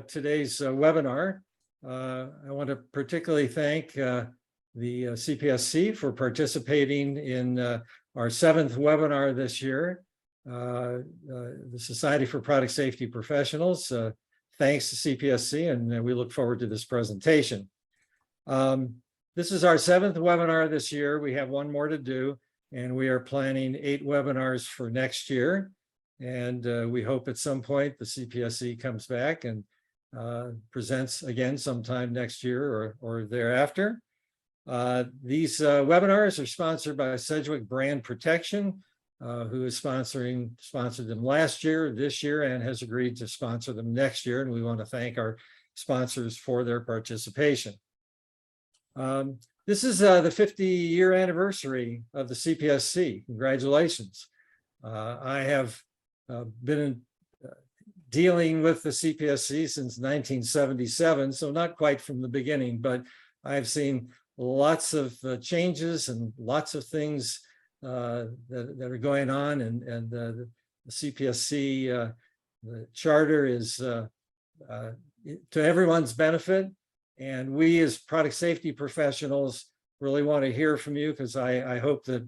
Today's webinar. I want to particularly thank the CPSC for participating in our 7th webinar this year. The Society for Product Safety Professionals thanks to CPSC, and we look forward to this presentation. This is our 7th webinar this year. We have one more to do, and we are planning 8 webinars for next year. And we hope at some point the CPSC comes back and presents again sometime next year or thereafter. These webinars are sponsored by Sedgwick Brand Protection, who is sponsored them last year, this year, and has agreed to sponsor them next year. And we want to thank our sponsors for their participation. This is the 50-year anniversary of the CPSC. Congratulations. I have been dealing with the CPSC since 1977, so not quite from the beginning, but I've seen lots of changes and lots of things that are going on, and the CPSC the charter is to everyone's benefit, and we as product safety professionals really want to hear from you, because I hope that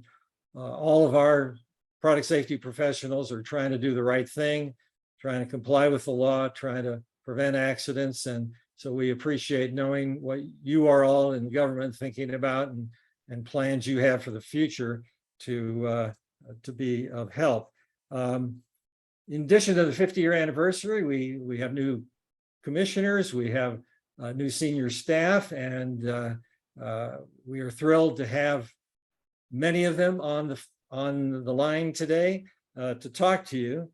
all of our product safety professionals are trying to do the right thing, trying to comply with the law, trying to prevent accidents. And so we appreciate knowing what you are all in government thinking about and plans you have for the future to be of help. In addition to the 50-year anniversary, we have new commissioners, we have new senior staff, and we are thrilled to have many of them on the line today to talk to you.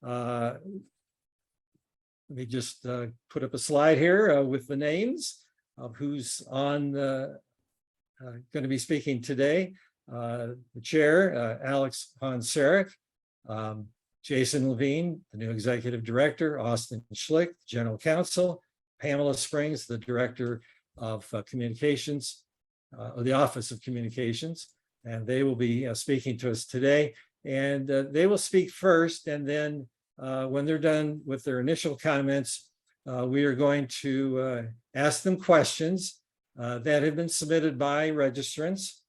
Let me just put up a slide here with the names of who's on going to be speaking today. The chair, Alex Hoehn-Saric, Jason Levine, the new executive director, Austin Schlick, general counsel, Pamela Springs, the director of communications, the Office of Communications, and they will be speaking to us today. And they will speak first, and then when they're done with their initial comments, we are going to ask them questions that have been submitted by registrants,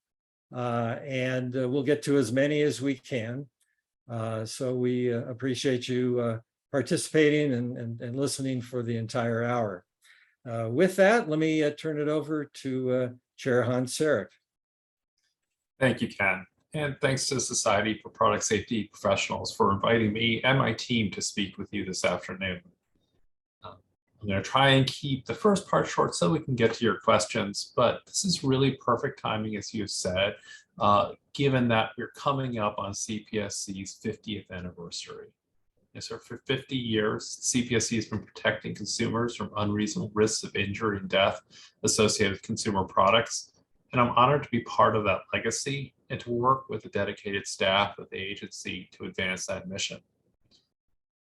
and we'll get to as many as we can. So we appreciate you participating and listening for the entire hour. With that, let me turn it over to Chair Hoehn-Saric. Thank you, Ken. And thanks to the Society for Product Safety Professionals for inviting me and my team to speak with you this afternoon. I'm going to try and keep the first part short so we can get to your questions, but this is really perfect timing, as you said, given that we're coming up on CPSC's 50th anniversary. And so for 50 years, CPSC has been protecting consumers from unreasonable risks of injury and death associated with consumer products. And I'm honored to be part of that legacy and to work with the dedicated staff of the agency to advance that mission.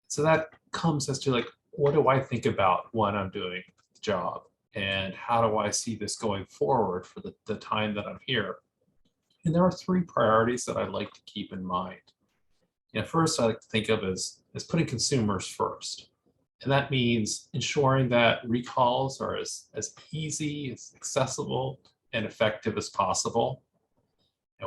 So that comes as to, like, what do I think about when I'm doing the job, and how do I see this going forward for the time that I'm here? And there are 3 priorities that I'd like to keep in mind. First, I like to think of as putting consumers first. And that means ensuring that recalls are as easy, as accessible, and effective as possible.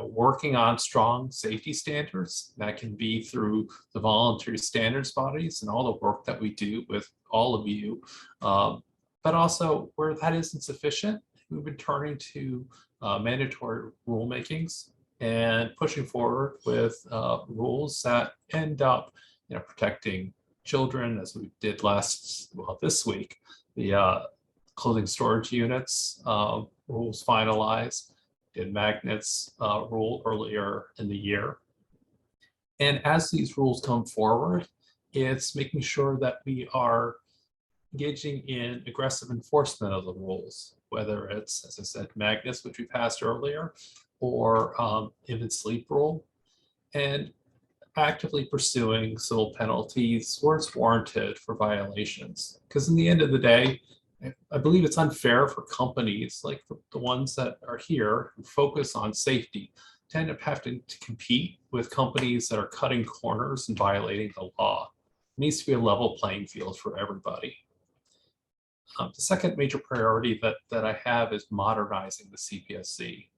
Working on strong safety standards, that can be through the voluntary standards bodies and all the work that we do with all of you. But also, where that isn't sufficient, we've been turning to mandatory rulemakings and pushing forward with rules that end up protecting children, as we did this week. The clothing storage units rules finalized, did magnets rule earlier in the year. And as these rules come forward, it's making sure that we are engaging in aggressive enforcement of the rules, whether it's, as I said, magnets, which we passed earlier, or infant sleep rule, and actively pursuing civil penalties where it's warranted for violations. Because in the end of the day, I believe it's unfair for companies like the ones that are here who focus on safety to end up having to compete with companies that are cutting corners and violating the law. It needs to be a level playing field for everybody. The second major priority that I have is modernizing the CPSC.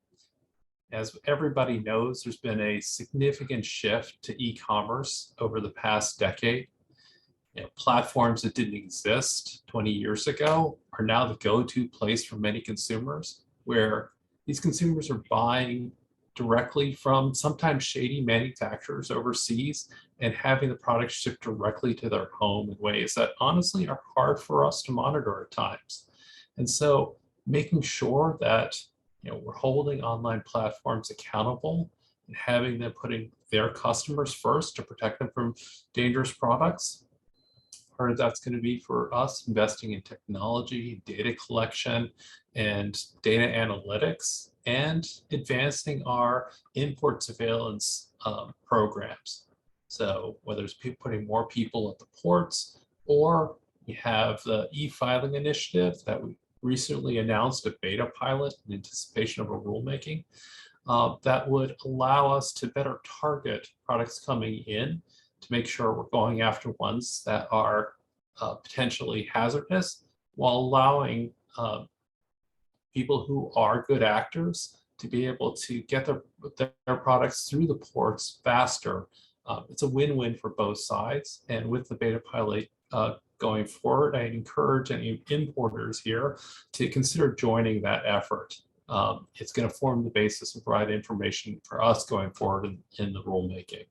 As everybody knows, there's been a significant shift to e-commerce over the past decade. Platforms that didn't exist 20 years ago are now the go-to place for many consumers, where these consumers are buying directly from sometimes shady manufacturers overseas and having the product shipped directly to their home in ways that honestly are hard for us to monitor at times. And so making sure that we're holding online platforms accountable and having them putting their customers first to protect them from dangerous products. Part of that's going to be for us investing in technology, data collection, and data analytics, and advancing our import surveillance programs. So whether it's putting more people at the ports, or we have the e-filing initiative that we recently announced a beta pilot in anticipation of a rulemaking that would allow us to better target products coming in to make sure we're going after ones that are potentially hazardous, while allowing people who are good actors to be able to get their products through the ports faster. It's a win-win for both sides. And with the beta pilot going forward, I encourage any importers here to consider joining that effort. It's going to form the basis of right information for us going forward in the rulemaking.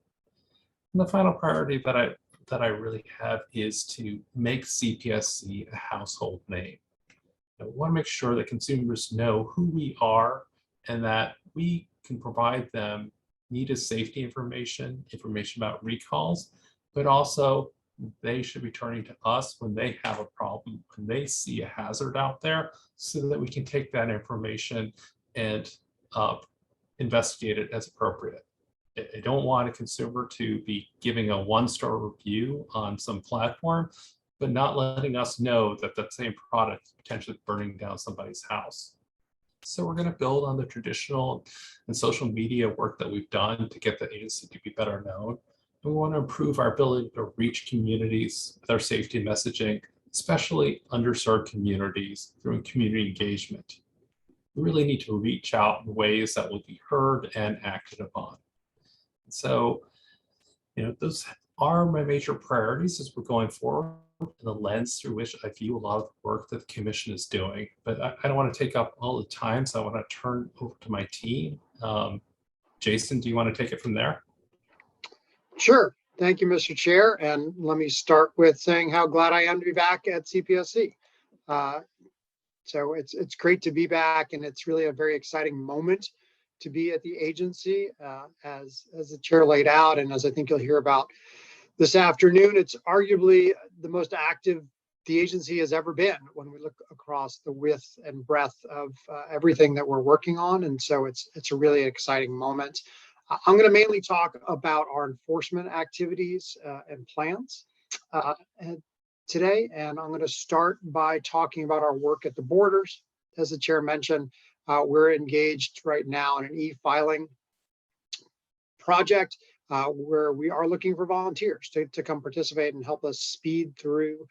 And the final priority that I really have is to make CPSC a household name. I want to make sure that consumers know who we are and that we can provide them needed safety information about recalls, but also they should be turning to us when they have a problem, when they see a hazard out there, so that we can take that information and investigate it as appropriate. I don't want a consumer to be giving a one-star review on some platform, but not letting us know that that same product is potentially burning down somebody's house. So we're going to build on the traditional and social media work that we've done to get the agency to be better known. We want to improve our ability to reach communities with our safety messaging, especially underserved communities, through community engagement. We really need to reach out in ways that will be heard and acted upon. So, those are my major priorities as we're going forward, and the lens through which I view a lot of the work that the commission is doing. But I don't want to take up all the time, so I want to turn over to my team. Jason, do you want to take it from there? Sure. Thank you, Mr. Chair. And let me start with saying how glad I am to be back at CPSC. So it's great to be back, and it's really a very exciting moment to be at the agency, as the chair laid out, and as I think you'll hear about this afternoon. It's arguably the most active the agency has ever been when we look across the width and breadth of everything that we're working on, and so it's a really exciting moment. I'm going to mainly talk about our enforcement activities and plans today, and I'm going to start by talking about our work at the borders. As the chair mentioned, we're engaged right now in an e-filing project where we are looking for volunteers to come participate and help us speed through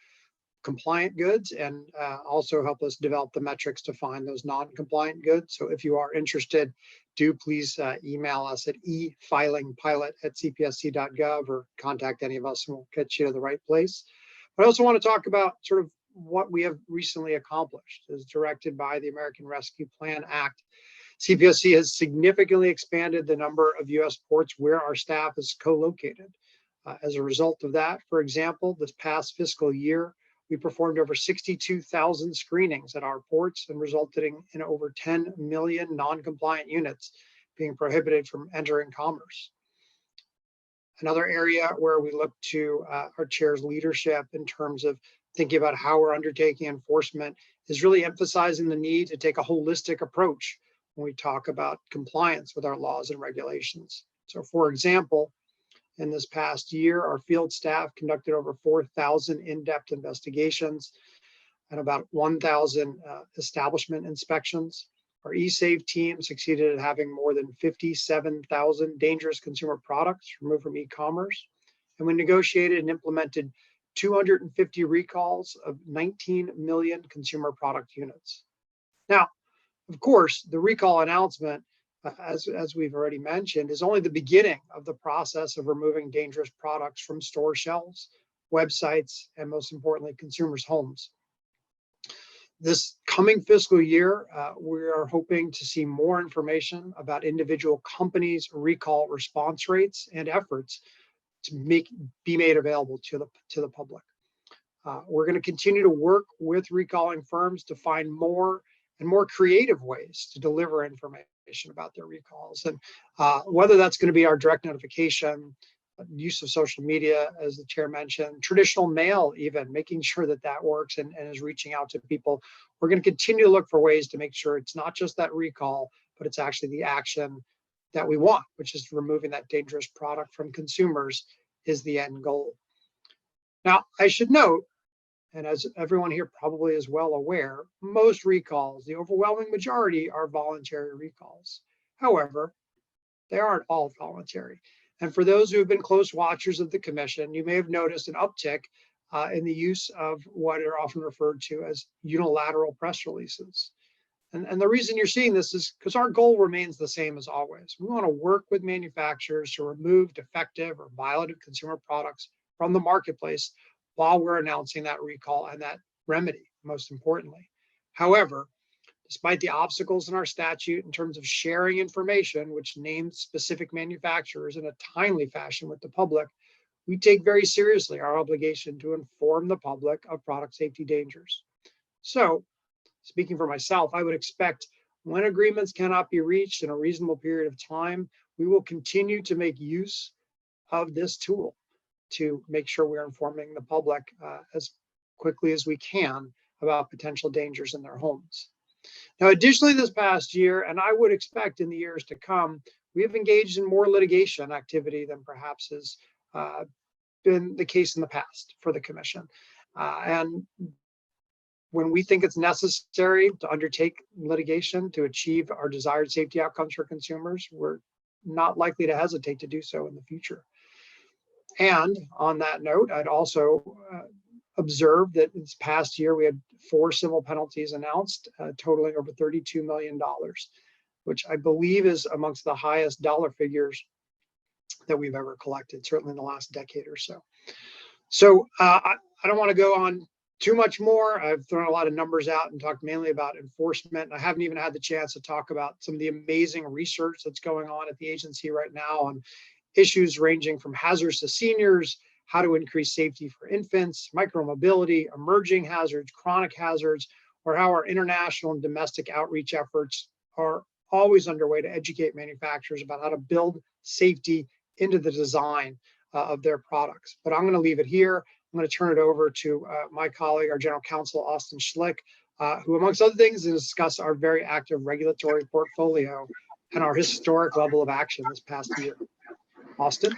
compliant goods, and also help us develop the metrics to find those non-compliant goods. So if you are interested, do please email us at efilingpilot@cpsc.gov or contact any of us and we'll get you to the right place. But I also want to talk about sort of what we have recently accomplished. As directed by the American Rescue Plan Act, CPSC has significantly expanded the number of U.S. ports where our staff is co-located. As a result of that, for example, this past fiscal year, we performed over 62,000 screenings at our ports and resulted in over 10 million non-compliant units being prohibited from entering commerce. Another area where we look to our chair's leadership in terms of thinking about how we're undertaking enforcement is really emphasizing the need to take a holistic approach when we talk about compliance with our laws and regulations. So for example, in this past year, our field staff conducted over 4,000 in-depth investigations and about 1,000 establishment inspections. Our eSave team succeeded at having more than 57,000 dangerous consumer products removed from e-commerce. And we negotiated and implemented 250 recalls of 19 million consumer product units. Now, of course, the recall announcement, as we've already mentioned, is only the beginning of the process of removing dangerous products from store shelves, websites, and most importantly, consumers' homes. This coming fiscal year, we are hoping to see more information about individual companies' recall response rates and efforts to be made available to the public. We're going to continue to work with recalling firms to find more and more creative ways to deliver information about their recalls, and whether that's going to be our direct notification, use of social media, as the chair mentioned, traditional mail, even making sure that that works and is reaching out to people. We're going to continue to look for ways to make sure it's not just that recall, but it's actually the action that we want, which is removing that dangerous product from consumers is the end goal. Now, I should note, and as everyone here probably is well aware, most recalls, the overwhelming majority, are voluntary recalls. However, they aren't all voluntary. And for those who have been close watchers of the commission, you may have noticed an uptick in the use of what are often referred to as unilateral press releases. And the reason you're seeing this is because our goal remains the same as always. We want to work with manufacturers to remove defective or violative consumer products from the marketplace while we're announcing that recall and that remedy, most importantly. However, despite the obstacles in our statute in terms of sharing information, which names specific manufacturers in a timely fashion with the public, we take very seriously our obligation to inform the public of product safety dangers. So, speaking for myself, I would expect when agreements cannot be reached in a reasonable period of time, we will continue to make use of this tool to make sure we're informing the public as quickly as we can about potential dangers in their homes. Now, additionally, this past year, and I would expect in the years to come, we have engaged in more litigation activity than perhaps has been the case in the past for the commission. And when we think it's necessary to undertake litigation to achieve our desired safety outcomes for consumers, we're not likely to hesitate to do so in the future. And on that note, I'd also observe that this past year we had 4 civil penalties announced, totaling over $32 million, which I believe is amongst the highest dollar figures that we've ever collected, certainly in the last decade or so. So I don't want to go on too much more. I've thrown a lot of numbers out and talked mainly about enforcement. I haven't even had the chance to talk about some of the amazing research that's going on at the agency right now on issues ranging from hazards to seniors, how to increase safety for infants, micromobility, emerging hazards, chronic hazards, or how our international and domestic outreach efforts are always underway to educate manufacturers about how to build safety into the design of their products. But I'm going to leave it here. I'm going to turn it over to my colleague, our General Counsel, Austin Schlick, who, amongst other things, will discuss our very active regulatory portfolio and our historic level of action this past year. Austin?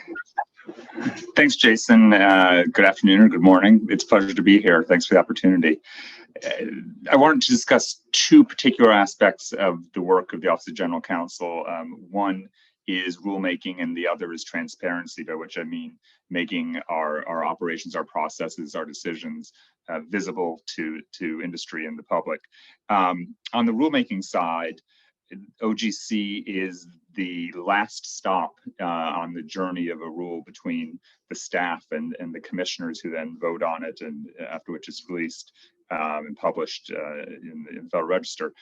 Thanks, Jason. Good afternoon or good morning. It's a pleasure to be here. Thanks for the opportunity. I wanted to discuss 2 particular aspects of the work of the Office of General Counsel. One is rulemaking and the other is transparency, by which I mean making our operations, our processes, our decisions visible to industry and the public. On the rulemaking side, OGC is the last stop on the journey of a rule between the staff and the commissioners who then vote on it, and after which it's released and published in the Federal Register.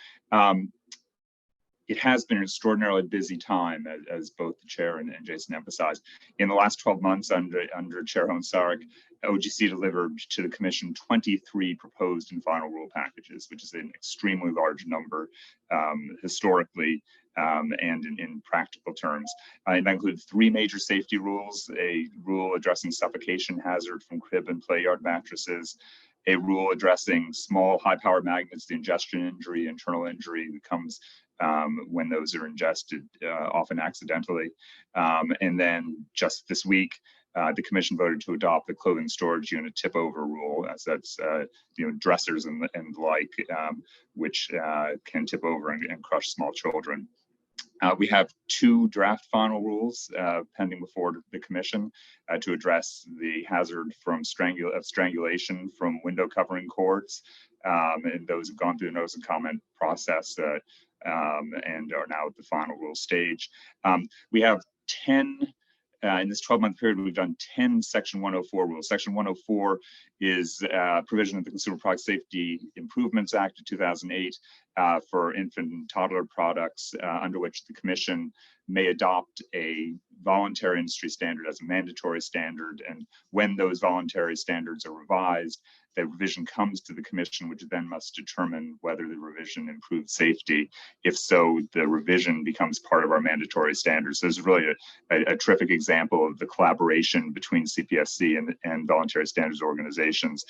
It has been an extraordinarily busy time, as both the chair and Jason emphasized. In the last 12 months under Chair Hoehn-Saric, OGC delivered to the Commission 23 proposed and final rule packages, which is an extremely large number historically and in practical terms. That includes 3 major safety rules: a rule addressing suffocation hazard from crib and play yard mattresses, a rule addressing small high-power magnets, the ingestion injury, internal injury that comes when those are ingested, often accidentally. And then just this week, the Commission voted to adopt the clothing storage unit tip-over rule, as that's dressers and the like, which can tip over and crush small children. We have 2 draft final rules pending before the Commission to address the hazard from strangulation from window covering cords, and those have gone through the notice and comment process and are now at the final rule stage. We have 10. In this 12-month period, we've done 10 Section 104 rules. Section 104 is a provision of the Consumer Product Safety Improvements Act of 2008 for infant and toddler products, under which the Commission may adopt a voluntary industry standard as a mandatory standard. And when those voluntary standards are revised, the revision comes to the Commission, which then must determine whether the revision improves safety. If so, the revision becomes part of our mandatory standards. So this is really a terrific example of the collaboration between CPSC and voluntary standards organizations.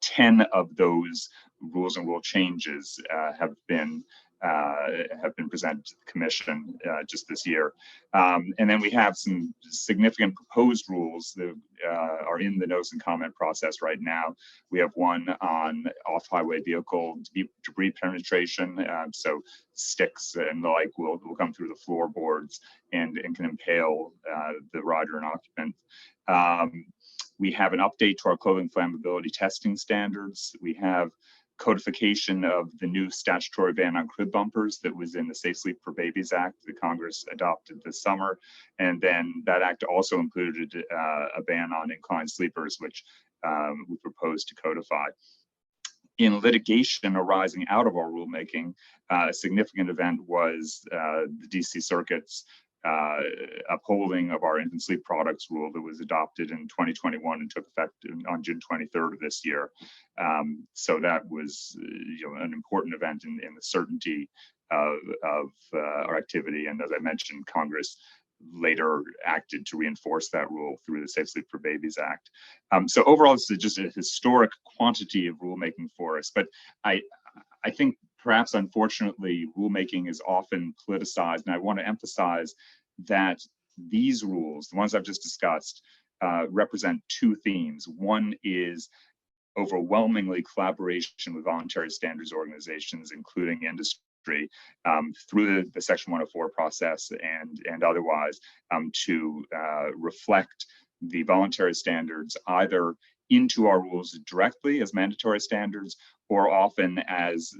10 of those rules and rule changes have been presented to the Commission just this year. And then we have some significant proposed rules that are in the notice and comment process right now. We have one on off-highway vehicle debris penetration. So sticks and the like will come through the floorboards and can impale the rider and occupant. We have an update to our clothing flammability testing standards. We have codification of the new statutory ban on crib bumpers that was in the Safe Sleep for Babies Act that Congress adopted this summer. And then that act also included a ban on inclined sleepers, which we proposed to codify. In litigation arising out of our rulemaking, a significant event was the DC Circuit's upholding of our infant sleep products rule that was adopted in 2021 and took effect on June 23rd of this year. So that was an important event in the certainty of our activity. And as I mentioned, Congress later acted to reinforce that rule through the Safe Sleep for Babies Act. So overall, this is just a historic quantity of rulemaking for us. But I think perhaps unfortunately, rulemaking is often politicized, and I want to emphasize that these rules, the ones I've just discussed, represent 2 themes. One is overwhelmingly collaboration with voluntary standards organizations, including industry, through the Section 104 process and otherwise, to reflect the voluntary standards either into our rules directly as mandatory standards, or often as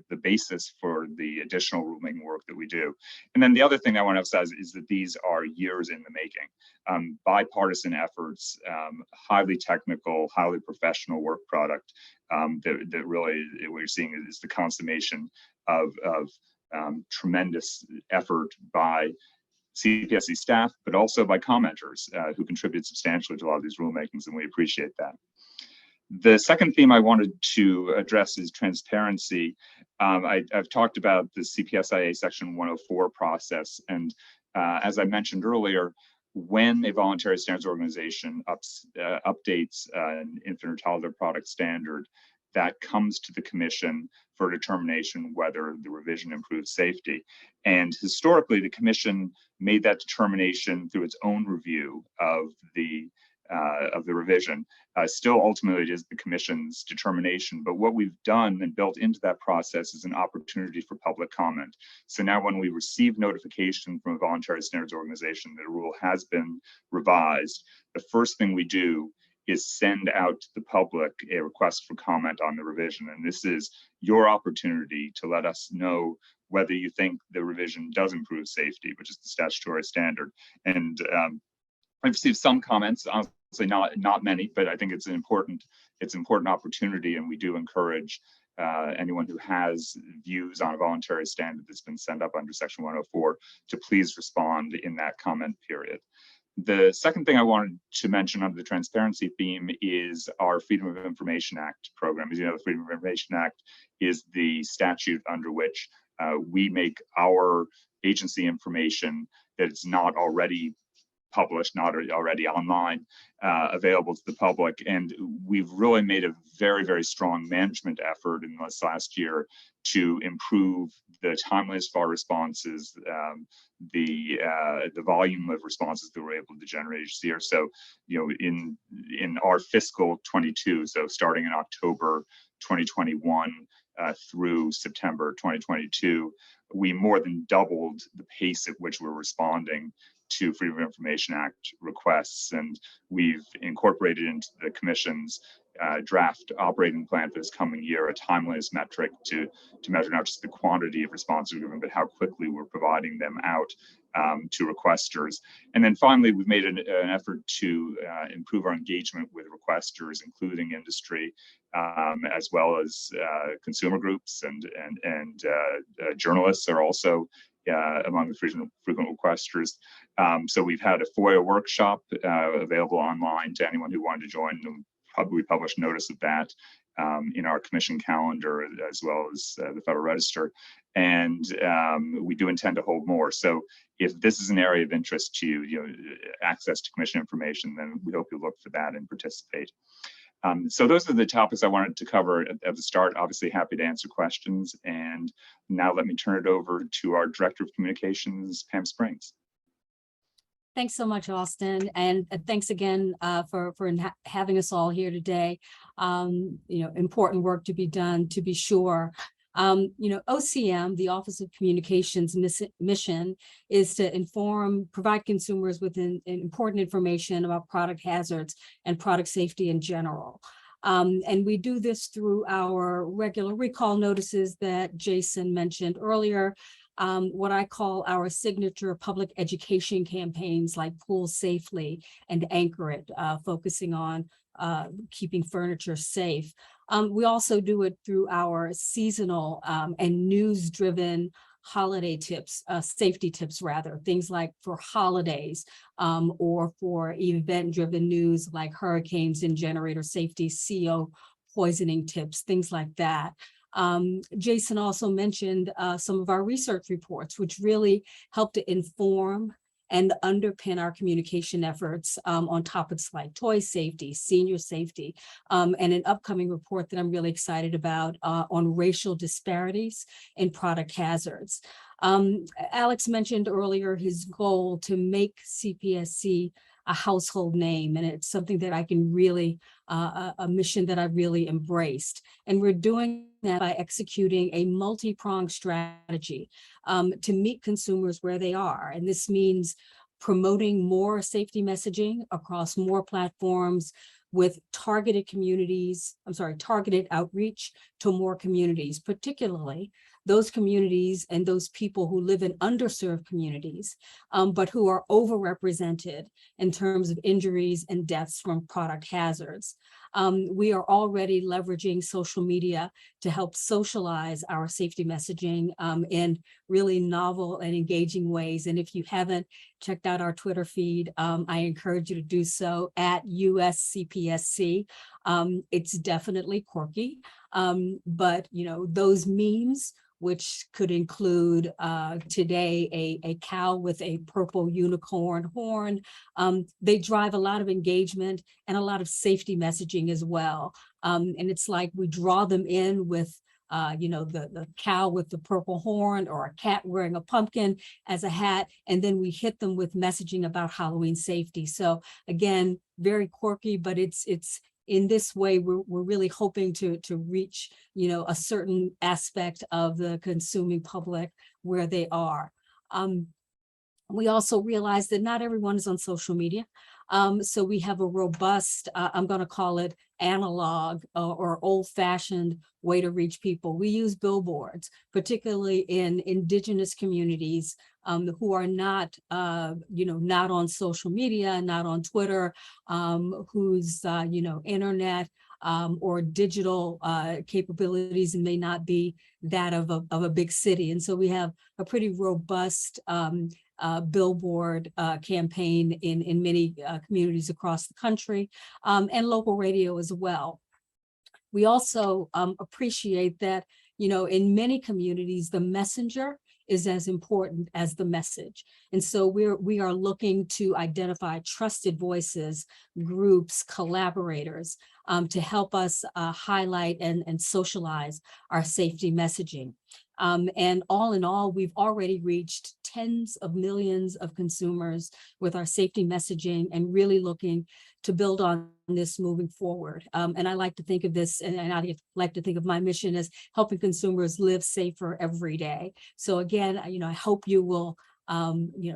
the basis for the additional rulemaking work that we do. And then the other thing I want to emphasize is that these are years in the making, bipartisan efforts, highly technical, highly professional work product that really what you're seeing is the consummation of tremendous effort by CPSC staff, but also by commenters who contribute substantially to a lot of these rulemakings, and we appreciate that. The second theme I wanted to address is transparency. I've talked about the CPSIA Section 104 process, and as I mentioned earlier, when a voluntary standards organization updates an infant or toddler product standard, that comes to the Commission for determination whether the revision improves safety. And historically, the Commission made that determination through its own review of the revision. Still, ultimately, it is the Commission's determination. But what we've done and built into that process is an opportunity for public comment. So now when we receive notification from a voluntary standards organization that a rule has been revised, the first thing we do is send out to the public a request for comment on the revision. And this is your opportunity to let us know whether you think the revision does improve safety, which is the statutory standard. And I've received some comments, honestly not many, but I think it's an important opportunity, and we do encourage anyone who has views on a voluntary standard that's been sent up under Section 104 to please respond in that comment period. The second thing I wanted to mention under the transparency theme is our Freedom of Information Act program. As you know, the Freedom of Information Act is the statute under which we make our agency information that is not already published, not already online, available to the public. And we've really made a very, very strong management effort in this last year to improve the timeliness of our responses, the volume of responses that we're able to generate each year. So, in our fiscal 22, so starting in October 2021, through September 2022, we more than doubled the pace at which we're responding to Freedom of Information Act requests. And we've incorporated into the Commission's draft operating plan for this coming year a timeliness metric to measure not just the quantity of responses given, but how quickly we're providing them out to requesters. And then finally, we've made an effort to improve our engagement with requesters, including industry, as well as consumer groups and journalists are also among the frequent requesters. So we've had a FOIA workshop available online to anyone who wanted to join. We published notice of that in our commission calendar, as well as the Federal Register. And we do intend to hold more. So if this is an area of interest to you, access to commission information, then we hope you'll look for that and participate. So those are the topics I wanted to cover at the start. Obviously happy to answer questions. And now let me turn it over to our Director of Communications, Pam Springs. Thanks so much, Austin, and thanks again for having us all here today. Important work to be done, to be sure. OCM, the Office of Communications mission, is to provide consumers with important information about product hazards and product safety in general. And we do this through our regular recall notices that Jason mentioned earlier, what I call our signature public education campaigns like Pool Safely and Anchor It, focusing on keeping furniture safe. We also do it through our seasonal and news-driven holiday tips, safety tips rather, things like for holidays or for event-driven news like hurricanes and generator safety, CO poisoning tips, things like that. Jason also mentioned some of our research reports, which really help to inform and underpin our communication efforts on topics like toy safety, senior safety, and an upcoming report that I'm really excited about on racial disparities in product hazards. Alex mentioned earlier his goal to make CPSC a household name, and it's something that I can really, a mission that I've really embraced. And we're doing that by executing a multi-pronged strategy to meet consumers where they are. And this means promoting more safety messaging across more platforms with targeted outreach to more communities, particularly those communities and those people who live in underserved communities, but who are overrepresented in terms of injuries and deaths from product hazards. We are already leveraging social media to help socialize our safety messaging in really novel and engaging ways. And if you haven't checked out our Twitter feed, I encourage you to do so at USCPSC. It's definitely quirky, but those memes, which could include today a cow with a purple unicorn horn. They drive a lot of engagement and a lot of safety messaging as well. And it's like we draw them in with the cow with the purple horn or a cat wearing a pumpkin as a hat, and then we hit them with messaging about Halloween safety. So again, very quirky, but it's in this way, we're really hoping to reach, a certain aspect of the consuming public where they are. We also realize that not everyone is on social media. So we have a robust, I'm going to call it analog or old-fashioned way to reach people. We use billboards, particularly in indigenous communities who are not, not on social media, not on Twitter, whose, internet or digital capabilities may not be that of a big city. And so we have a pretty robust billboard campaign in many communities across the country, and local radio as well. We also appreciate that, in many communities, the messenger is as important as the message. And so we are looking to identify trusted voices, groups, collaborators to help us highlight and socialize our safety messaging. And all in all, we've already reached tens of millions of consumers with our safety messaging and really looking to build on this moving forward. And I like to think of this, and I like to think of my mission as helping consumers live safer every day. So again, I hope you will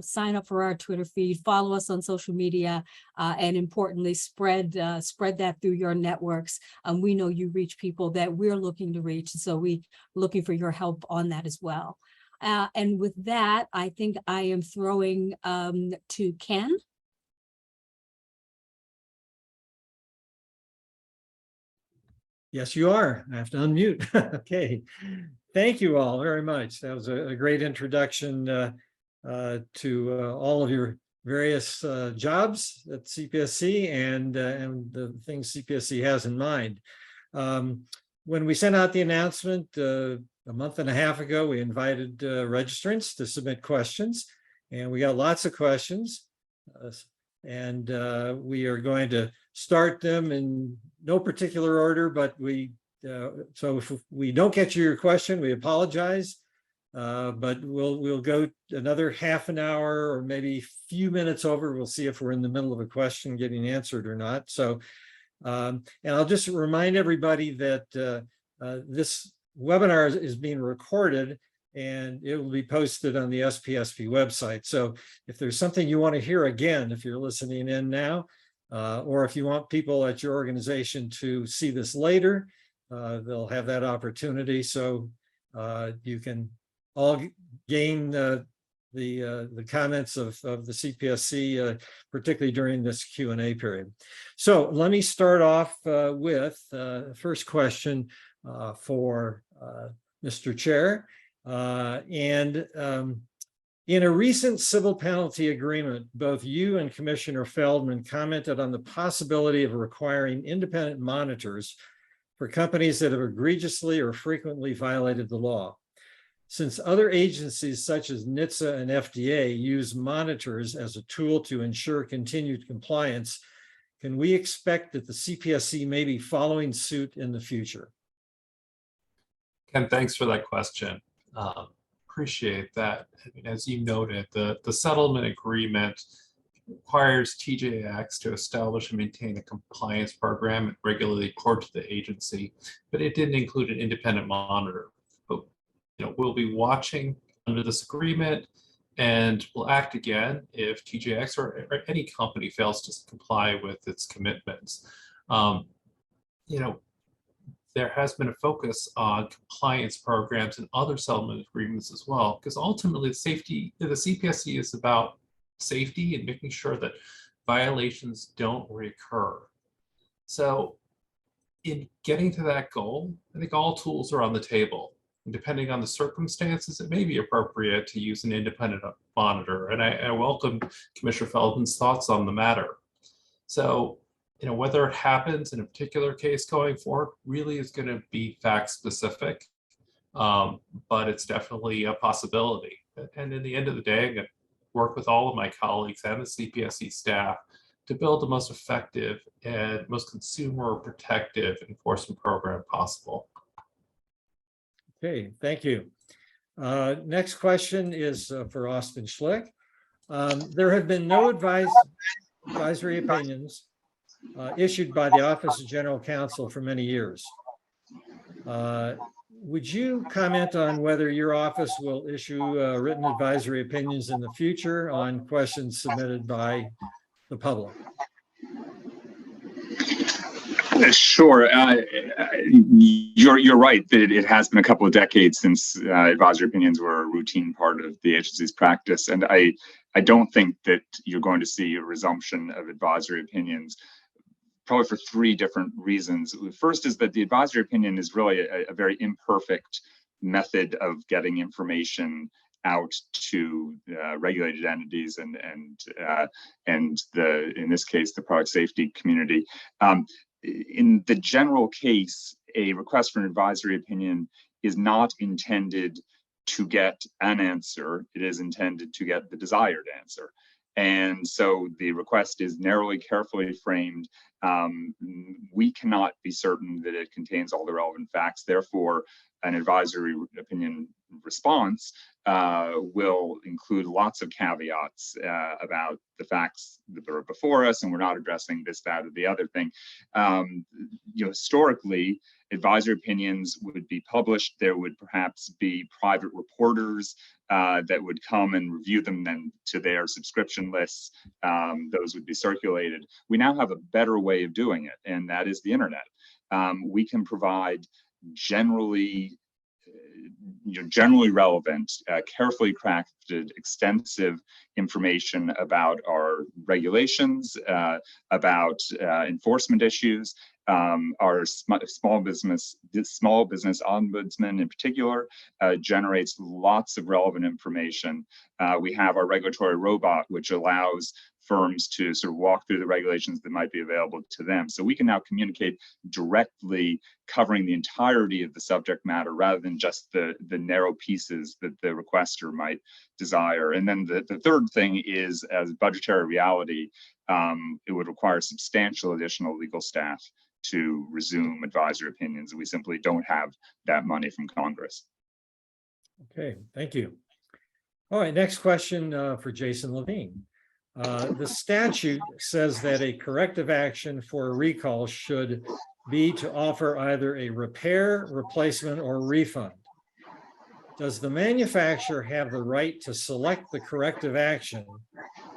sign up for our Twitter feed, follow us on social media, and importantly, spread that through your networks. We know you reach people that we're looking to reach, so we're looking for your help on that as well. And with that, I think I am throwing to Ken. Yes, you are. I have to unmute. Okay. Thank you all very much. That was a great introduction to all of your various jobs at CPSC and the things CPSC has in mind. When we sent out the announcement a month and a half ago, we invited registrants to submit questions, and we got lots of questions. And we are going to start them in no particular order, but so if we don't get your question, we apologize. But we'll go another half an hour or maybe a few minutes over. We'll see if we're in the middle of a question getting answered or not. So, and I'll just remind everybody that this webinar is being recorded and it will be posted on the SPSP website. So if there's something you want to hear again, if you're listening in now, or if you want people at your organization to see this later, they'll have that opportunity. So you can all gain the comments of the CPSC, particularly during this Q&A period. So let me start off with the first question for Mr. Chair. In a recent civil penalty agreement, both you and Commissioner Feldman commented on the possibility of requiring independent monitors for companies that have egregiously or frequently violated the law. Since other agencies such as NHTSA and FDA use monitors as a tool to ensure continued compliance, can we expect that the CPSC may be following suit in the future? Ken, thanks for that question. Appreciate that. I mean, as you noted, the settlement agreement requires TJX to establish and maintain a compliance program and regularly report to the agency, but it didn't include an independent monitor. But we'll be watching under this agreement, and we'll act again if TJX or any company fails to comply with its commitments. There has been a focus on compliance programs and other settlement agreements as well, because ultimately the CPSC is about safety and making sure that violations don't reoccur. So in getting to that goal, I think all tools are on the table. And depending on the circumstances, it may be appropriate to use an independent monitor. And I welcome Commissioner Feldman's thoughts on the matter. So whether it happens in a particular case going forward really is going to be fact specific, but it's definitely a possibility. And in the end of the day, I'm going to work with all of my colleagues and the CPSC staff to build the most effective and most consumer protective enforcement program possible. Okay, thank you. Next question is for Austin Schlick. There have been no advisory opinions issued by the Office of General Counsel for many years. Would you comment on whether your office will issue written advisory opinions in the future on questions submitted by the public? Sure. You're right that it has been a couple of decades since advisory opinions were a routine part of the agency's practice. And I don't think that you're going to see a resumption of advisory opinions, probably for three different reasons. The first is that the advisory opinion is really a very imperfect method of getting information out to regulated entities and in this case the product safety community. In the general case, a request for an advisory opinion is not intended to get an answer. It is intended to get the desired answer. And so the request is narrowly, carefully framed We cannot be certain that it contains all the relevant facts. Therefore, an advisory opinion response will include lots of caveats about the facts that are before us, and we're not addressing this, that, or the other thing. Historically, advisory opinions would be published. There would perhaps be private reporters that would come and review them then to their subscription lists. Those would be circulated. We now have a better way of doing it, and that is the internet. We can provide generally relevant, carefully crafted, extensive information about our regulations, about enforcement issues. Our small business ombudsman in particular generates lots of relevant information. We have our regulatory robot, which allows firms to sort of walk through the regulations that might be available to them. So we can now communicate directly, covering the entirety of the subject matter rather than just the narrow pieces that the requester might desire. And then the third thing is, as budgetary reality, it would require substantial additional legal staff to resume advisory opinions, and we simply don't have that money from Congress. Okay, thank you. All right, next question for Jason Levine. The statute says that a corrective action for a recall should be to offer either a repair, replacement, or refund. Does the manufacturer have the right to select the corrective action,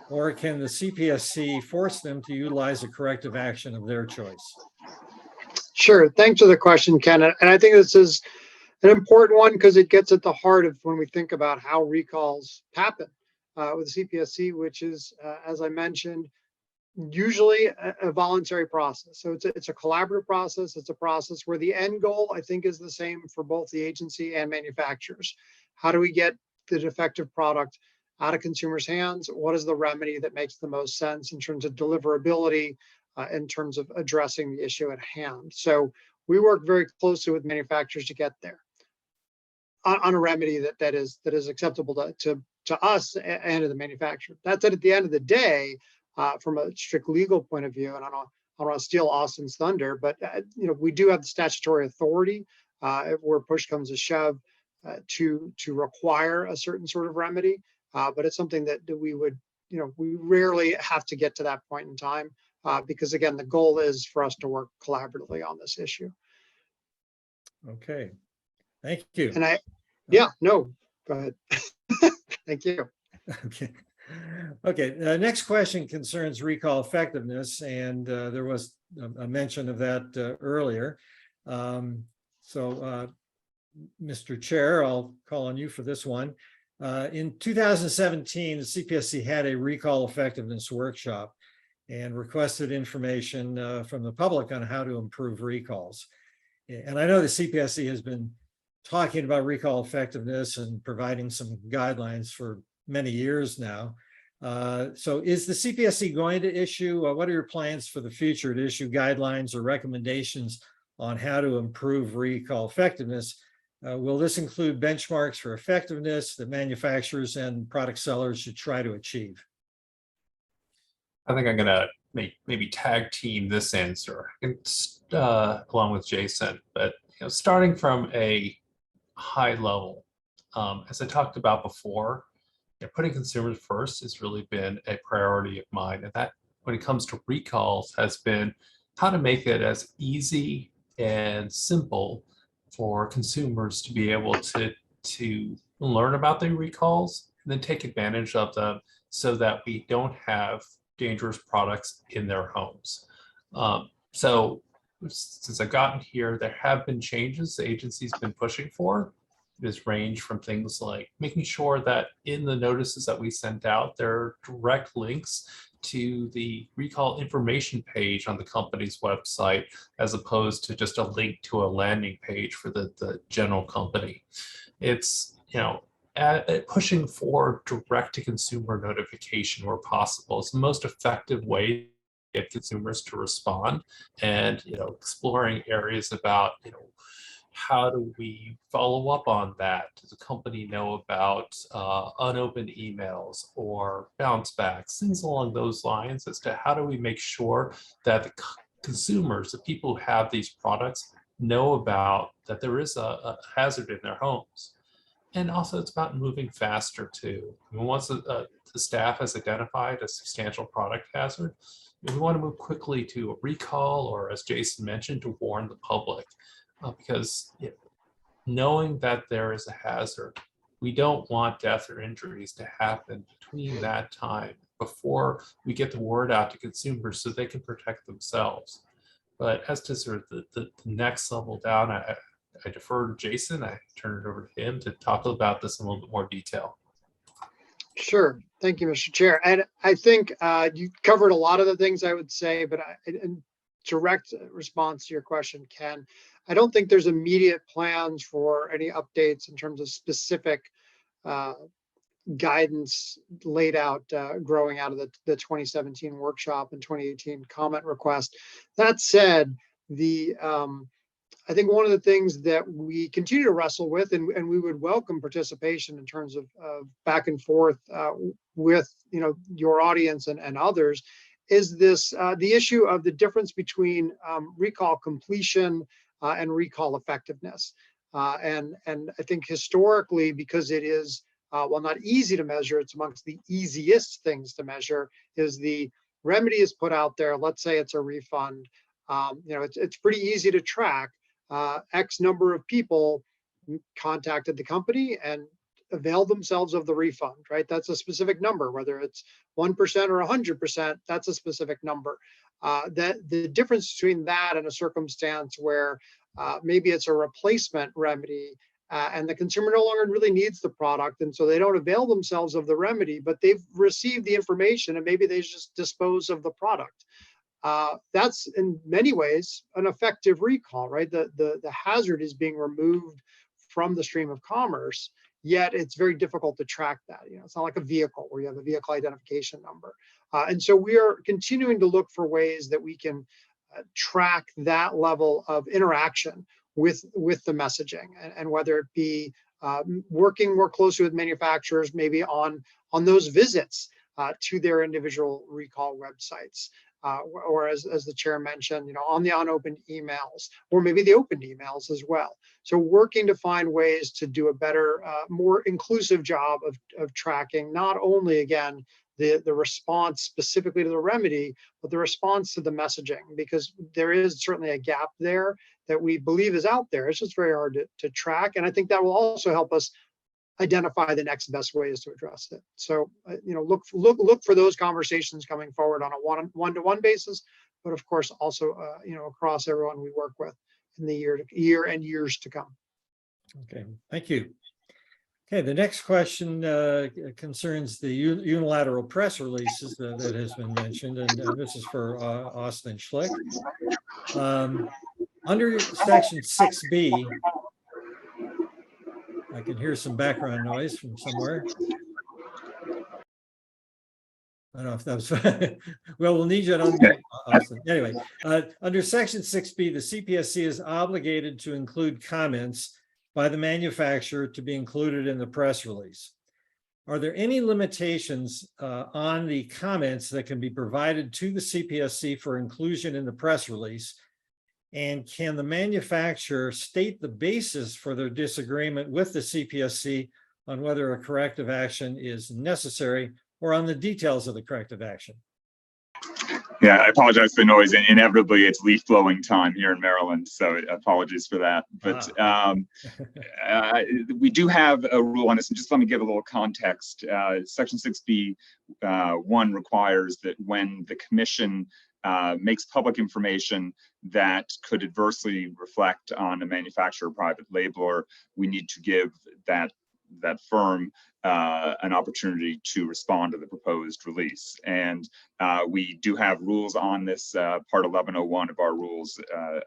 or can the CPSC force them to utilize a corrective action of their choice? Sure. Thanks for the question, Ken. And I think this is an important one because it gets at the heart of when we think about how recalls happen with the CPSC, which is, as I mentioned, usually a voluntary process. So it's a collaborative process. It's a process where the end goal, I think, is the same for both the agency and manufacturers. How do we get the defective product out of consumers' hands? What is the remedy that makes the most sense in terms of deliverability, in terms of addressing the issue at hand? So we work very closely with manufacturers to get there on a remedy that is acceptable to us and to the manufacturer. That said, at the end of the day, from a strict legal point of view, and I don't want to steal Austin's thunder, but we do have the statutory authority where push comes to shove to require a certain sort of remedy. But it's something that we would, we rarely have to get to that point in time because, again, the goal is for us to work collaboratively on this issue. Okay, thank you. And go ahead. Thank you. Okay. The next question concerns recall effectiveness, and there was a mention of that earlier. So, Mr. Chair, I'll call on you for this one. In 2017, the CPSC had a recall effectiveness workshop and requested information from the public on how to improve recalls. And I know the CPSC has been talking about recall effectiveness and providing some guidelines for many years now. So is the CPSC going to issue, what are your plans for the future to issue guidelines or recommendations on how to improve recall effectiveness? Will this include benchmarks for effectiveness that manufacturers and product sellers should try to achieve? I think I'm going to maybe tag team this answer along with Jason, but starting from a high level, as I talked about before, putting consumers first has really been a priority of mine, and that when it comes to recalls has been how to make it as easy and simple for consumers to be able to learn about their recalls and then take advantage of them so that we don't have dangerous products in their homes. So since I've gotten here, there have been changes the agency's been pushing for. This range from things like making sure that in the notices that we sent out, there are direct links to the recall information page on the company's website, as opposed to just a link to a landing page for the general company. It's, pushing for direct-to-consumer notification where possible. It's the most effective way to get consumers to respond, and exploring areas about how do we follow up on that? Does the company know about unopened emails or bounce backs, things along those lines, as to how do we make sure that consumers, the people who have these products, know about that there is a hazard in their homes. And also it's about moving faster too. I mean, once the staff has identified a substantial product hazard, we want to move quickly to a recall, or as Jason mentioned, to warn the public, because knowing that there is a hazard, we don't want death or injuries to happen between that time before we get the word out to consumers so they can protect themselves. But as to sort of the next level down, I defer to Jason. I turn it over to him to talk about this in a little bit more detail. Sure. Thank you, Mr. Chair. And I think you covered a lot of the things I would say, but in direct response to your question, Ken, I don't think there's immediate plans for any updates in terms of specific guidance laid out growing out of the 2017 workshop and 2018 comment request. That said, I think one of the things that we continue to wrestle with, and we would welcome participation in terms of back and forth with your audience and others, is this the issue of the difference between recall completion and recall effectiveness. And I think historically, because it is while not easy to measure, it's amongst the easiest things to measure, is the remedy is put out there. Let's say it's a refund. It's pretty easy to track. X number of people contacted the company and availed themselves of the refund, right? That's a specific number, whether it's 1% or 100%, that's a specific number. That the difference between that and a circumstance where maybe it's a replacement remedy and the consumer no longer really needs the product, and so they don't avail themselves of the remedy, but they've received the information and maybe they just dispose of the product. That's in many ways an effective recall, right? The hazard is being removed from the stream of commerce, yet it's very difficult to track that. It's not like a vehicle where you have a vehicle identification number. And so we are continuing to look for ways that we can track that level of interaction with the messaging, and whether it be working more closely with manufacturers, maybe on those visits to their individual recall websites. Or as the chair mentioned, on the unopened emails, or maybe the opened emails as well. So working to find ways to do a better, more inclusive job of tracking, not only, again, the response specifically to the remedy, but the response to the messaging, because there is certainly a gap there that we believe is out there. It's just very hard to track. And I think that will also help us identify the next best ways to address it. So, look for those conversations coming forward on a one-to-one basis, but of course also, across everyone we work with in the year and years to come. Okay, thank you. Okay, the next question concerns the unilateral press releases that has been mentioned, and this is for Austin Schlick. Under section 6B, I can hear some background noise from somewhere. I don't know if that was, well, we'll need you to unmute, Austin. Anyway, under section 6B, the CPSC is obligated to include comments by the manufacturer to be included in the press release. Are there any limitations on the comments that can be provided to the CPSC for inclusion in the press release? And can the manufacturer state the basis for their disagreement with the CPSC on whether a corrective action is necessary, or on the details of the corrective action? Yeah, I apologize for the noise. And inevitably, it's leaf blowing time here in Maryland, so apologies for that. But we do have a rule on this, and just let me give a little context. Section 6B 1 requires that when the commission makes public information that could adversely reflect on a manufacturer or private labeler, we need to give that firm an opportunity to respond to the proposed release. And we do have rules on this. Part 1101 of our rules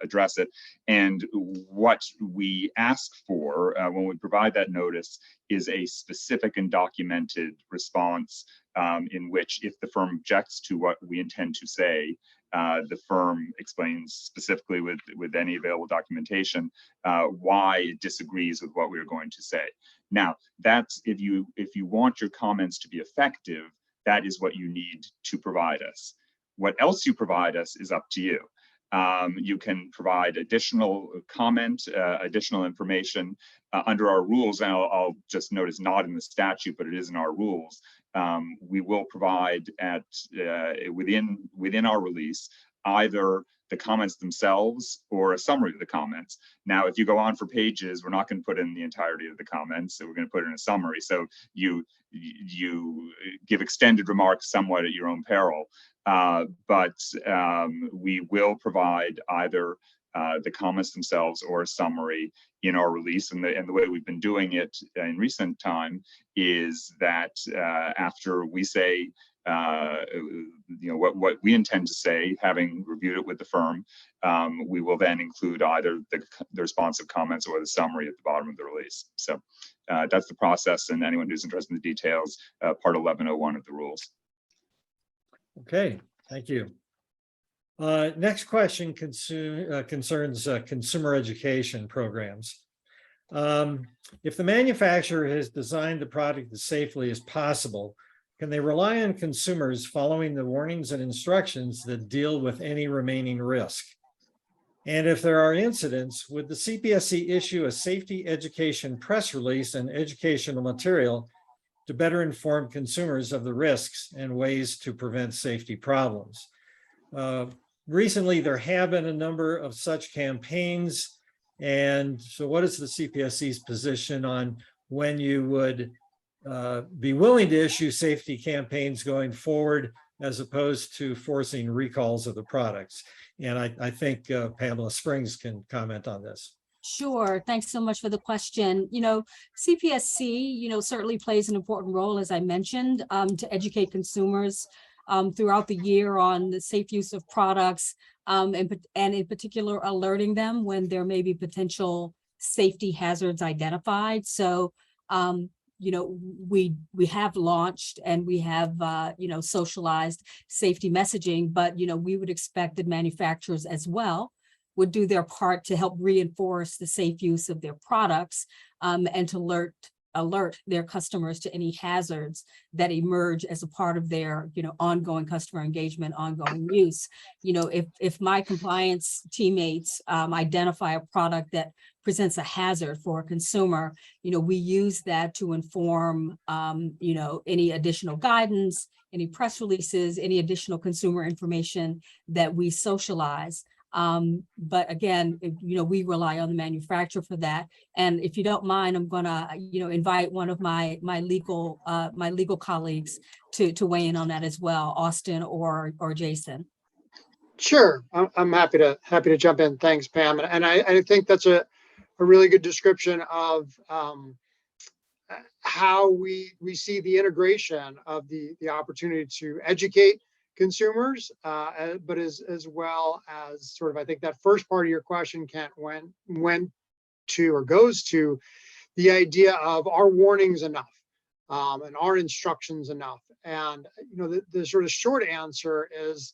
address it. And what we ask for when we provide that notice is a specific and documented response in which, if the firm objects to what we intend to say, the firm explains specifically with any available documentation why it disagrees with what we are going to say. Now, that's if you want your comments to be effective, that is what you need to provide us. What else you provide us is up to you. You can provide additional comment, additional information under our rules. And I'll just note it's not in the statute, but it is in our rules. We will provide within our release either the comments themselves or a summary of the comments. Now, if you go on for pages, we're not going to put in the entirety of the comments, so we're going to put in a summary. So you give extended remarks somewhat at your own peril, but we will provide either the comments themselves or a summary in our release. And the way we've been doing it in recent time is that after we say what we intend to say, having reviewed it with the firm, we will then include either the responsive comments or the summary at the bottom of the release. So that's the process, and anyone who's interested in the details, part 1101 of the rules. Okay, thank you. Next question concerns consumer education programs. If the manufacturer has designed the product as safely as possible, can they rely on consumers following the warnings and instructions that deal with any remaining risk? And if there are incidents, would the CPSC issue a safety education press release and educational material to better inform consumers of the risks and ways to prevent safety problems? Recently, there have been a number of such campaigns. And so what is the CPSC's position on when you would be willing to issue safety campaigns going forward, as opposed to forcing recalls of the products? And I think Pamela Springs can comment on this. Sure. Thanks so much for the question. CPSC, certainly plays an important role, as I mentioned, to educate consumers throughout the year on the safe use of products, and in particular, alerting them when there may be potential safety hazards identified. So, we have launched and we have, socialized safety messaging, but, we would expect that manufacturers as well would do their part to help reinforce the safe use of their products, and to alert their customers to any hazards that emerge as a part of their, ongoing customer engagement, ongoing use. If my compliance teammates identify a product that presents a hazard for a consumer, we use that to inform, any additional guidance, any press releases, any additional consumer information that we socialize. But again, we rely on the manufacturer for that. And if you don't mind, I'm gonna, invite one of my legal colleagues to weigh in on that as well, Austin or Jason. Sure, I'm happy to jump in. Thanks, Pam. And I think that's a really good description of how we see the integration of the opportunity to educate consumers, but as well as sort of, I think that first part of your question, Kent, went to or goes to the idea of, are warnings enough, and are instructions enough? And the sort of short answer is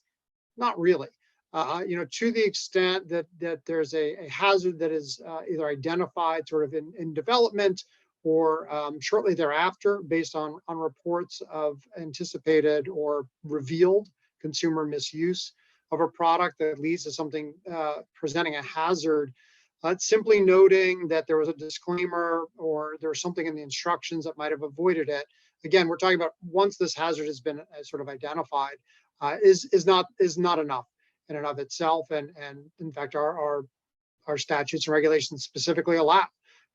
not really. To the extent that there's a hazard that is either identified sort of in development or shortly thereafter, based on reports of anticipated or revealed consumer misuse of a product that leads to something presenting a hazard, simply noting that there was a disclaimer or there was something in the instructions that might have avoided it. Again, we're talking about once this hazard has been sort of identified, is not enough in and of itself. And in fact, our statutes and regulations specifically allow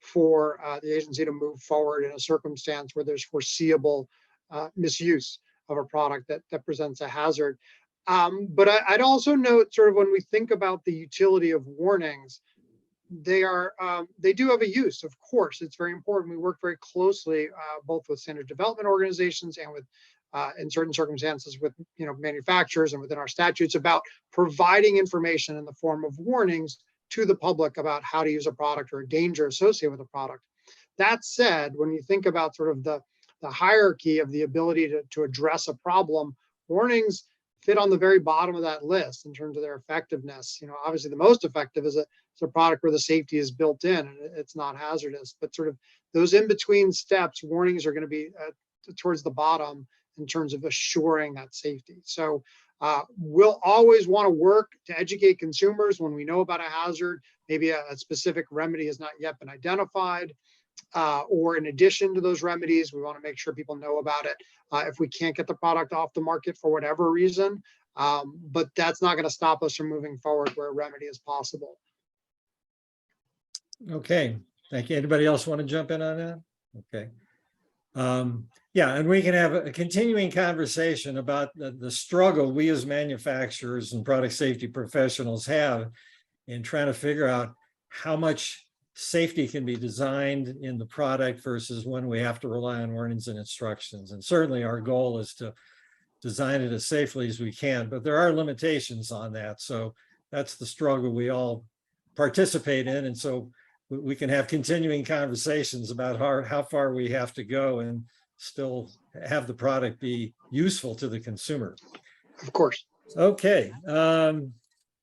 for the agency to move forward in a circumstance where there's foreseeable misuse of a product that presents a hazard. But I'd also note, sort of, when we think about the utility of warnings, they do have a use. Of course, it's very important. We work very closely both with standard development organizations and with, in certain circumstances, with manufacturers and within our statutes about providing information in the form of warnings to the public about how to use a product or a danger associated with a product. That said, when you think about sort of the hierarchy of the ability to address a problem, warnings fit on the very bottom of that list in terms of their effectiveness. Obviously the most effective is a product where the safety is built in and it's not hazardous, but sort of those in-between steps, warnings are going to be towards the bottom in terms of assuring that safety. So We'll always want to work to educate consumers when we know about a hazard. Maybe a specific remedy has not yet been identified, or in addition to those remedies, we want to make sure people know about it if we can't get the product off the market for whatever reason. But that's not going to stop us from moving forward where a remedy is possible. Okay, thank you. Anybody else want to jump in on that? Okay. Yeah, and we can have a continuing conversation about the struggle we as manufacturers and product safety professionals have in trying to figure out how much safety can be designed in the product versus when we have to rely on warnings and instructions. And certainly our goal is to design it as safely as we can, but there are limitations on that. So that's the struggle we all participate in. And so we can have continuing conversations about how far we have to go and still have the product be useful to the consumer. Of course. Okay.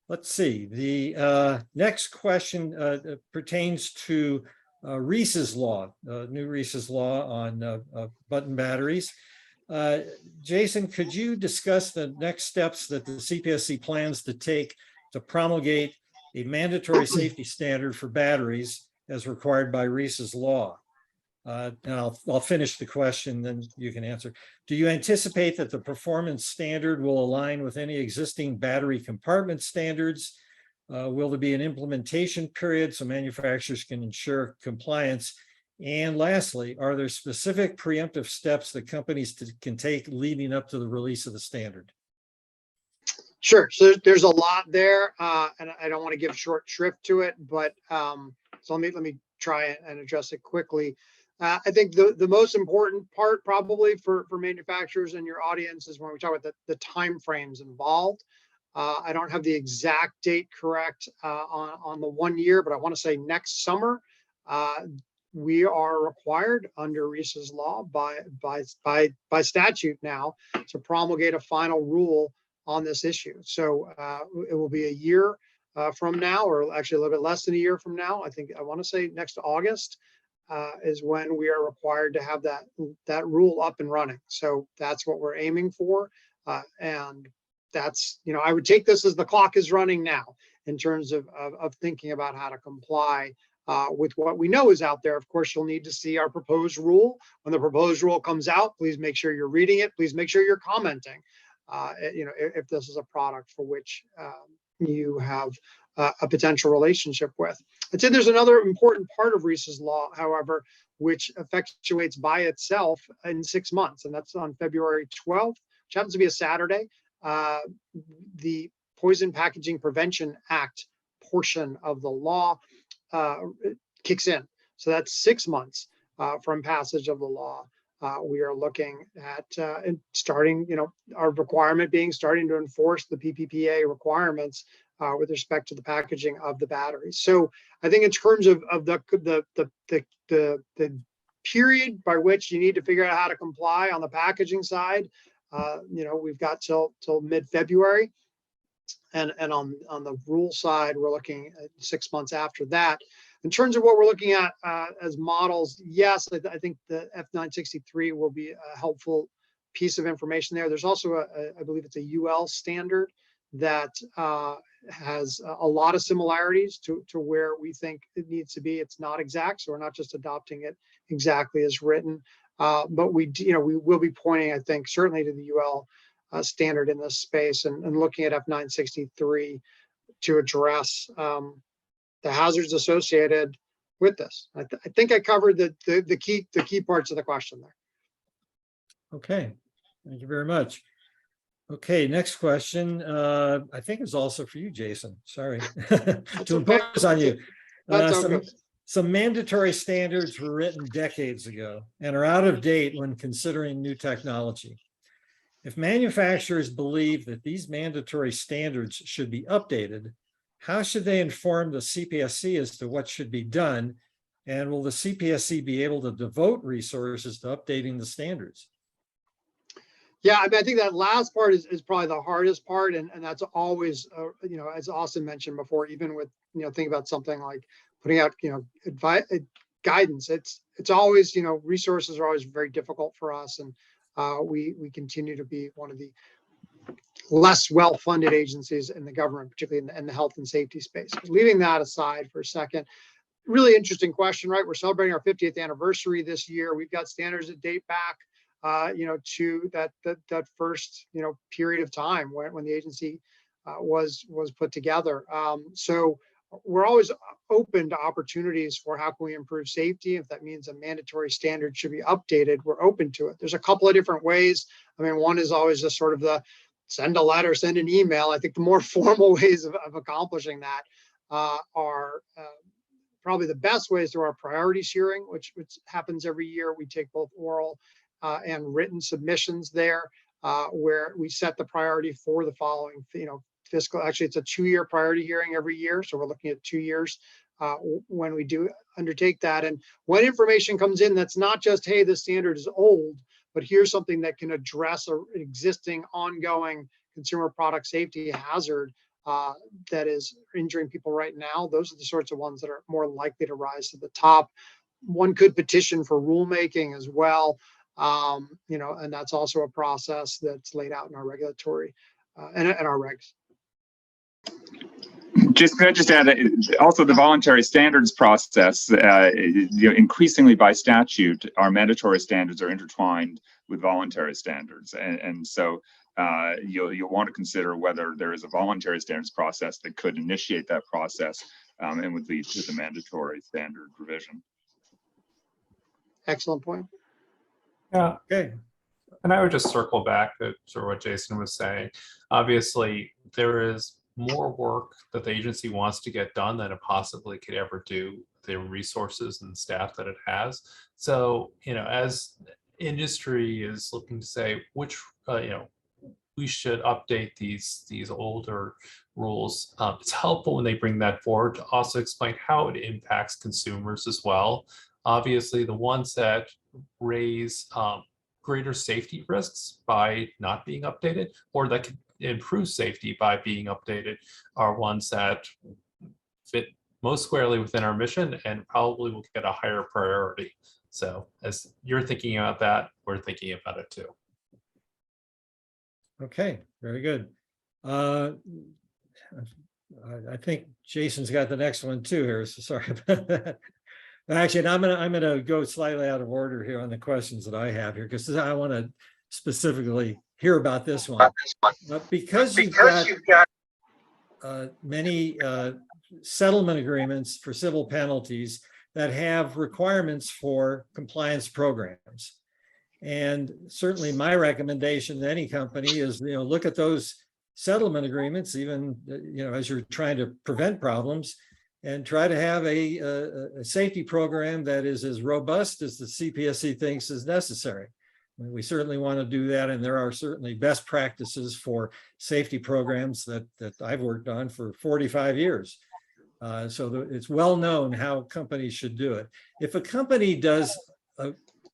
Let's see. The next question pertains to Reese's Law, new Reese's Law on button batteries. Jason, could you discuss the next steps that the CPSC plans to take to promulgate a mandatory safety standard for batteries as required by Reese's Law? And I'll finish the question, then you can answer. Do you anticipate that the performance standard will align with any existing battery compartment standards? Will there be an implementation period so manufacturers can ensure compliance? And lastly, are there specific preemptive steps that companies can take leading up to the release of the standard? Sure. So there's a lot there, and I don't want to give short shrift to it, but so let me try and address it quickly. I think the most important part probably for manufacturers and your audience is when we talk about the time frames involved. I don't have the exact date correct on the 1 year, but I want to say next summer. We are required under Reese's Law by statute now to promulgate a final rule on this issue. So it will be a year from now, or actually a little bit less than a year from now. I want to say next August is when we are required to have that rule up and running. So that's what we're aiming for. And that's, I would take this as the clock is running now in terms of thinking about how to comply with what we know is out there. Of course, you'll need to see our proposed rule. When the proposed rule comes out, please make sure you're reading it. Please make sure you're commenting. If this is a product for which you have a potential relationship with. I'd say there's another important part of Reese's Law, however, which effectuates by itself in 6 months, and that's on February 12th, which happens to be a Saturday. The Poison Packaging Prevention Act portion of the law kicks in. So that's 6 months from passage of the law. We are looking at starting, our requirement being starting to enforce the PPPA requirements with respect to the packaging of the batteries. So I think in terms of the period by which you need to figure out how to comply on the packaging side, we've got till mid-February. And on the rule side, we're looking at 6 months after that. In terms of what we're looking at as models, yes, I think the F963 will be a helpful piece of information there. There's also I believe it's a UL standard that has a lot of similarities to where we think it needs to be. It's not exact, so we're not just adopting it exactly as written, but we will be pointing, I think, certainly to the UL standard in this space and looking at F963 to address the hazards associated with this. I think I covered the key parts of the question there. Okay, thank you very much. Okay, next question. I think is also for you, Jason. Sorry to impose on you. Some mandatory standards were written decades ago and are out of date when considering new technology. If manufacturers believe that these mandatory standards should be updated, how should they inform the CPSC as to what should be done? And will the CPSC be able to devote resources to updating the standards? Yeah, I think that last part is probably the hardest part. And that's always, as Austin mentioned before, even with, think about something like putting out, guidance. It's always, resources are always very difficult for us. And we continue to be one of the less well-funded agencies in the government, particularly in the health and safety space. But leaving that aside for a second, really interesting question, right? We're celebrating our 50th anniversary this year. We've got standards that date back, to that first, period of time when the agency was put together. So we're always open to opportunities for how can we improve safety. If that means a mandatory standard should be updated, we're open to it. There's a couple of different ways. I mean, one is always just sort of the send a letter, send an email. I think the more formal ways of accomplishing that are probably the best ways through our priorities hearing, which happens every year. We take both oral and written submissions there, where we set the priority for the following, fiscal. Actually, it's a 2-year priority hearing every year, so we're looking at 2 years when we do undertake that. And when information comes in, that's not just, hey, this standard is old, but here's something that can address an existing ongoing consumer product safety hazard that is injuring people right now. Those are the sorts of ones that are more likely to rise to the top. One could petition for rulemaking as well, and that's also a process that's laid out in our regulatory and our regs. Just can I just add, also the voluntary standards process, increasingly by statute, our mandatory standards are intertwined with voluntary standards. And so you'll want to consider whether there is a voluntary standards process that could initiate that process and would lead to the mandatory standard revision. Excellent point. Yeah. Okay. And I would just circle back to sort of what Jason was saying. Obviously, there is more work that the agency wants to get done than it possibly could ever do, the resources and staff that it has. So, as industry is looking to say which, we should update these older rules, it's helpful when they bring that forward to also explain how it impacts consumers as well. Obviously, the ones that raise greater safety risks by not being updated, or that can improve safety by being updated, are ones that fit most squarely within our mission and probably will get a higher priority. So as you're thinking about that, we're thinking about it too. Okay, very good. I think Jason's got the next one too here, so sorry about that. Actually, I'm gonna go slightly out of order here on the questions that I have here, because I want to specifically hear about this one. Because you've got many settlement agreements for civil penalties that have requirements for compliance programs. And certainly my recommendation to any company is, look at those settlement agreements, even, as you're trying to prevent problems, and try to have a safety program that is as robust as the CPSC thinks is necessary. We certainly want to do that, and there are certainly best practices for safety programs that I've worked on for 45 years. So it's well known how companies should do it. If a company does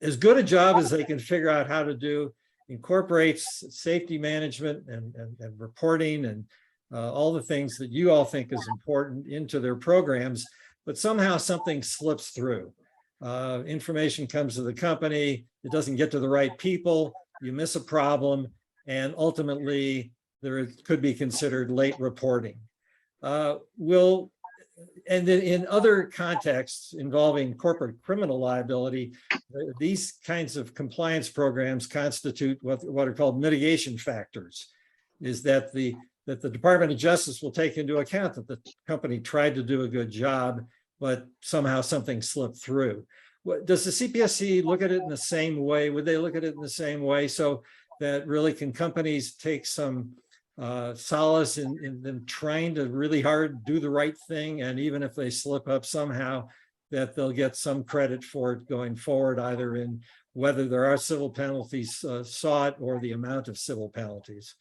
as good a job as they can figure out how to do, incorporates safety management and reporting and all the things that you all think is important into their programs, but somehow something slips through. Information comes to the company, it doesn't get to the right people, you miss a problem, and ultimately there could be considered late reporting. And then in other contexts involving corporate criminal liability, these kinds of compliance programs constitute what are called mitigation factors, is that the Department of Justice will take into account that the company tried to do a good job, but somehow something slipped through. Does the CPSC look at it in the same way? Would they look at it in the same way, so that really can companies take some solace in them trying to really hard do the right thing, and even if they slip up somehow, that they'll get some credit for it going forward, either in whether there are civil penalties sought or the amount of civil penalties?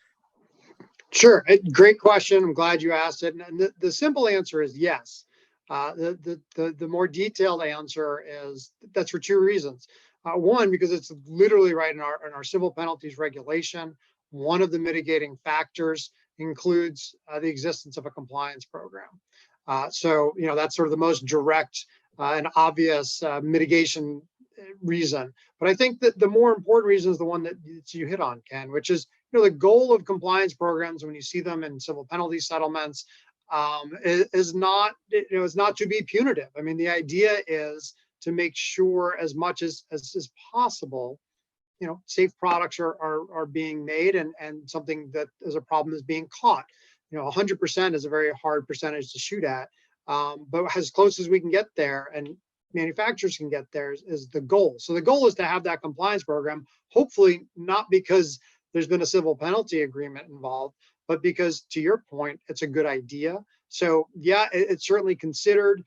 Sure, great question. I'm glad you asked it. And the simple answer is yes. The more detailed answer is that's for two reasons. One, because it's literally right in our civil penalties regulation. One of the mitigating factors includes the existence of a compliance program. So, that's sort of the most direct and obvious mitigation reason. But I think that the more important reason is the one that you hit on, Ken, which is, the goal of compliance programs, when you see them in civil penalty settlements, is not, is not to be punitive. I mean, the idea is to make sure as much as possible, safe products are being made, and something that is a problem is being caught. 100% is a very hard percentage to shoot at, but as close as we can get there, and manufacturers can get there, is the goal. So the goal is to have that compliance program, hopefully not because there's been a civil penalty agreement involved, but because, to your point, it's a good idea. So yeah, it's certainly considered.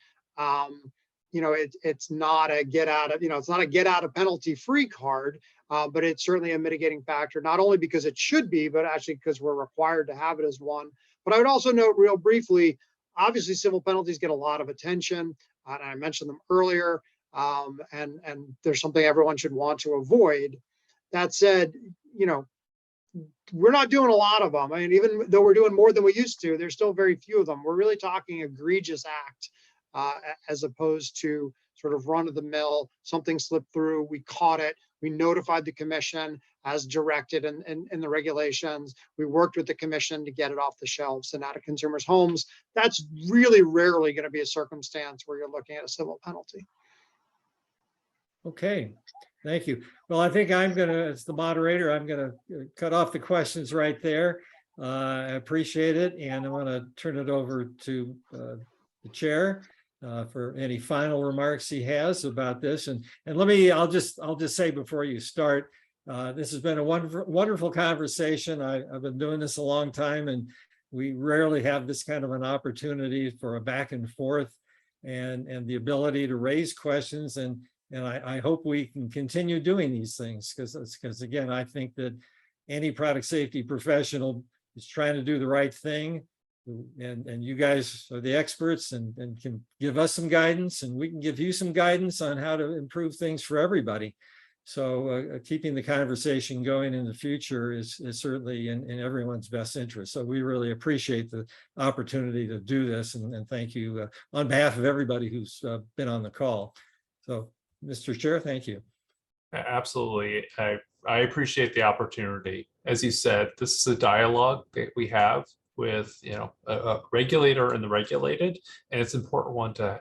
It's not a get out of penalty free card, but it's certainly a mitigating factor, not only because it should be, but actually because we're required to have it as one. But I would also note real briefly, obviously civil penalties get a lot of attention, and I mentioned them earlier, and there's something everyone should want to avoid. That said, we're not doing a lot of them. I mean, even though we're doing more than we used to, there's still very few of them. We're really talking egregious act, as opposed to sort of run of the mill, something slipped through, we caught it, we notified the commission as directed in the regulations. We worked with the commission to get it off the shelves and out of consumers' homes. That's really rarely going to be a circumstance where you're looking at a civil penalty. Okay, thank you. Well, I think as the moderator, I'm gonna cut off the questions right there. I appreciate it, and I want to turn it over to the chair for any final remarks he has about this. And I'll just say before you start, this has been a wonderful conversation. I've been doing this a long time, and we rarely have this kind of an opportunity for a back and forth, and the ability to raise questions. And I hope we can continue doing these things, because again, I think that any product safety professional is trying to do the right thing. And you guys are the experts, and can give us some guidance, and we can give you some guidance on how to improve things for everybody. So keeping the conversation going in the future is certainly in everyone's best interest. So we really appreciate the opportunity to do this, and thank you on behalf of everybody who's been on the call. So, Mr. Chair, thank you. Absolutely. I appreciate the opportunity. As you said, this is a dialogue that we have with a regulator and the regulated, and it's an important one to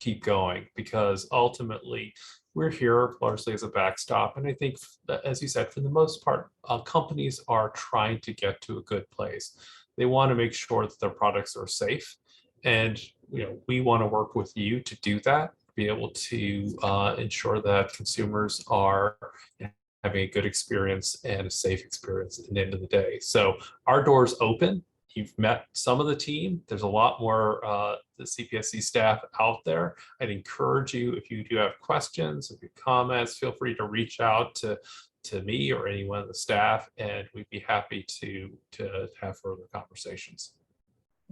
keep going, because ultimately we're here largely as a backstop. And I think that, as you said, for the most part, companies are trying to get to a good place. They want to make sure that their products are safe, and we want to work with you to do that, be able to ensure that consumers are having a good experience and a safe experience at the end of the day. So our door's open. You've met some of the team. There's a lot more the CPSC staff out there. I'd encourage you, if you do have questions, if you have comments, feel free to reach out to me or anyone on the staff, and we'd be happy to have further conversations.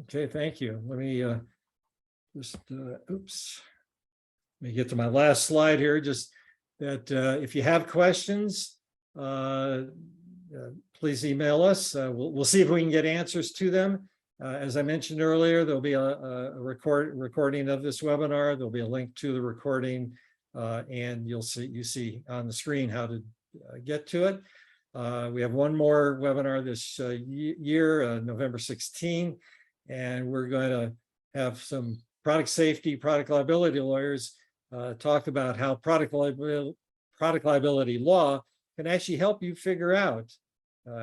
Okay, thank you. Let me just, oops. Let me get to my last slide here. Just that if you have questions, please email us. We'll see if we can get answers to them. As I mentioned earlier, there'll be a recording of this webinar. There'll be a link to the recording, and you see on the screen how to get to it. We have one more webinar this year, November 16, and we're going to have some product safety, product liability lawyers talk about how product liability law can actually help you figure out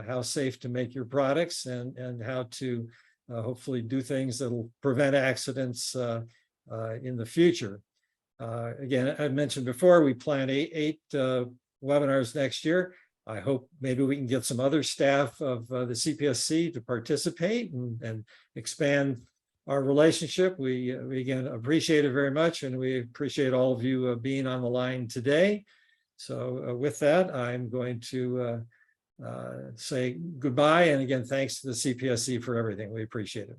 how safe to make your products, and how to hopefully do things that will prevent accidents in the future. Again, I mentioned before, we plan eight webinars next year. I hope maybe we can get some other staff of the CPSC to participate and expand our relationship. We again appreciate it very much, and we appreciate all of you being on the line today. So with that, I'm going to say goodbye, and again, thanks to the CPSC for everything. We appreciate it.